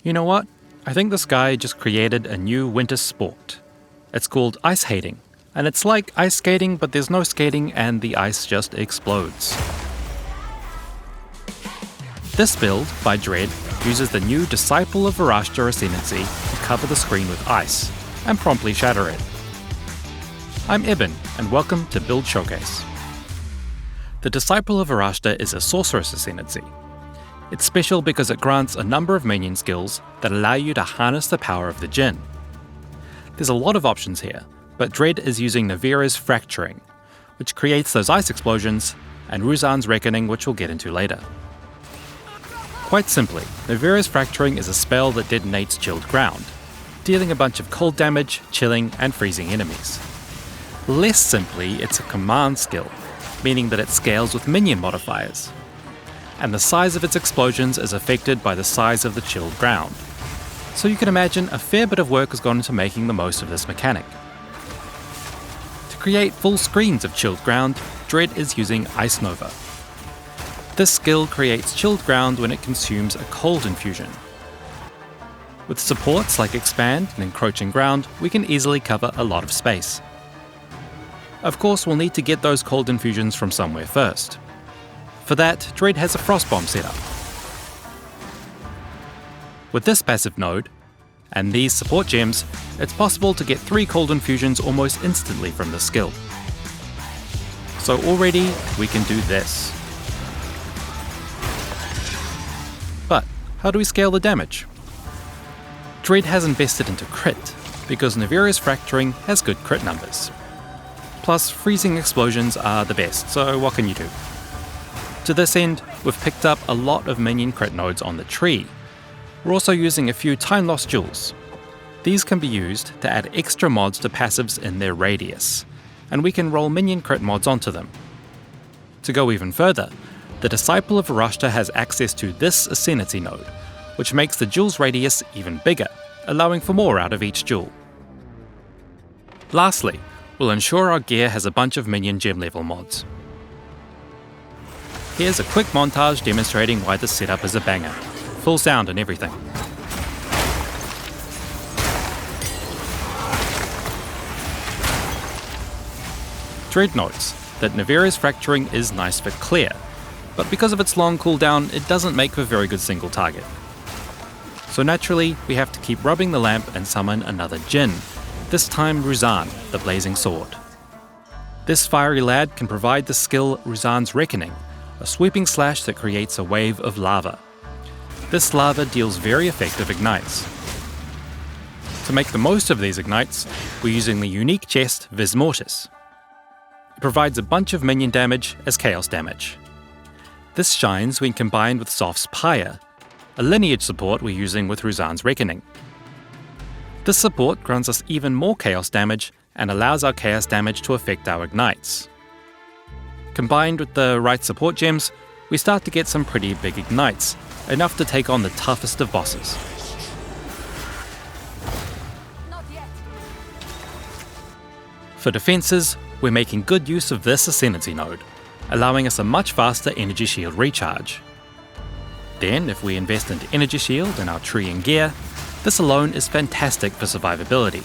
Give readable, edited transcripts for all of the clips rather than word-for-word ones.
You know what? I think this guy just created a new winter sport. It's called ice hating, and it's like ice skating, but there's no skating and the ice just explodes. This build by Dread uses the new Disciple of Varashta Ascendancy to cover the screen with ice and promptly shatter it. I'm Eben, and welcome to Build Showcase. The Disciple of Varashta is a Sorceress Ascendancy. It's special because it grants a number of minion skills that allow you to harness the power of the Djinn. There's a lot of options here, but Dread is using Navira's Fracturing, which creates those ice explosions, and Ruzan's Reckoning, which we'll get into later. Quite simply, Navira's Fracturing is a spell that detonates chilled ground, dealing a bunch of cold damage, chilling, and freezing enemies. Less simply, it's a command skill, meaning that it scales with minion modifiers, and the size of its explosions is affected by the size of the chilled ground. So you can imagine a fair bit of work has gone into making the most of this mechanic. To create full screens of chilled ground, Dread is using Ice Nova. This skill creates chilled ground when it consumes a cold infusion. With supports like Expand and Encroaching Ground, we can easily cover a lot of space. Of course, we'll need to get those cold infusions from somewhere first. For that, Dread has a Frost Bomb set up. With this passive node, and these support gems, it's possible to get 3 cold infusions almost instantly from this skill. So already, we can do this. But, how do we scale the damage? Dread has invested into crit, because Navira's Fracturing has good crit numbers. Plus, freezing explosions are the best, so what can you do? To this end, we've picked up a lot of minion crit nodes on the tree. We're also using a few time-lost jewels. These can be used to add extra mods to passives in their radius, and we can roll minion crit mods onto them. To go even further, the Disciple of Varashta has access to this Ascendancy node, which makes the jewel's radius even bigger, allowing for more out of each jewel. Lastly, we'll ensure our gear has a bunch of minion gem level mods. Here's a quick montage demonstrating why this setup is a banger. Full sound and everything. Dread notes that Navira's Fracturing is nice for clear, but because of its long cooldown, it doesn't make for very good single target. So naturally, we have to keep rubbing the lamp and summon another Djinn, this time Ruzan, the Blazing Sword. This fiery lad can provide the skill Ruzan's Reckoning, a sweeping slash that creates a wave of lava. This lava deals very effective ignites. To make the most of these ignites, we're using the unique chest Vis Mortis. It provides a bunch of minion damage as chaos damage. This shines when combined with Soft's Pyre, a lineage support we're using with Ruzan's Reckoning. This support grants us even more chaos damage and allows our chaos damage to affect our ignites. Combined with the right support gems, we start to get some pretty big ignites, enough to take on the toughest of bosses. For defenses, we're making good use of this Ascendancy node, allowing us a much faster energy shield recharge. Then, if we invest into energy shield in our tree and gear, this alone is fantastic for survivability.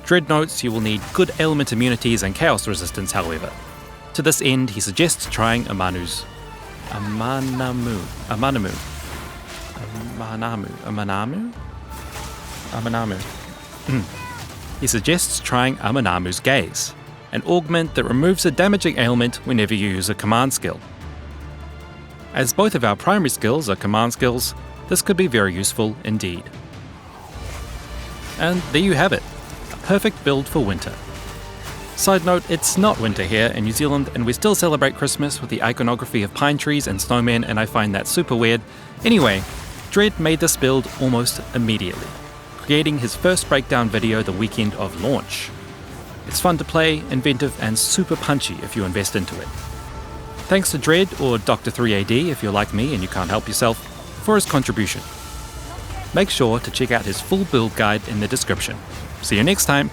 Dread notes you will need good element immunities and chaos resistance, however. To this end, he suggests trying Amanamu. He suggests trying Amanamu's Gaze, an augment that removes a damaging ailment whenever you use a command skill. As both of our primary skills are command skills, this could be very useful indeed. And there you have it, a perfect build for winter. Side note, it's not winter here in New Zealand, and we still celebrate Christmas with the iconography of pine trees and snowmen, and I find that super weird. Anyway, Dread made this build almost immediately, creating his first breakdown video the weekend of launch. It's fun to play, inventive, and super punchy if you invest into it. Thanks to Dread, or Dr3AD if you're like me and you can't help yourself, for his contribution. Make sure to check out his full build guide in the description. See you next time!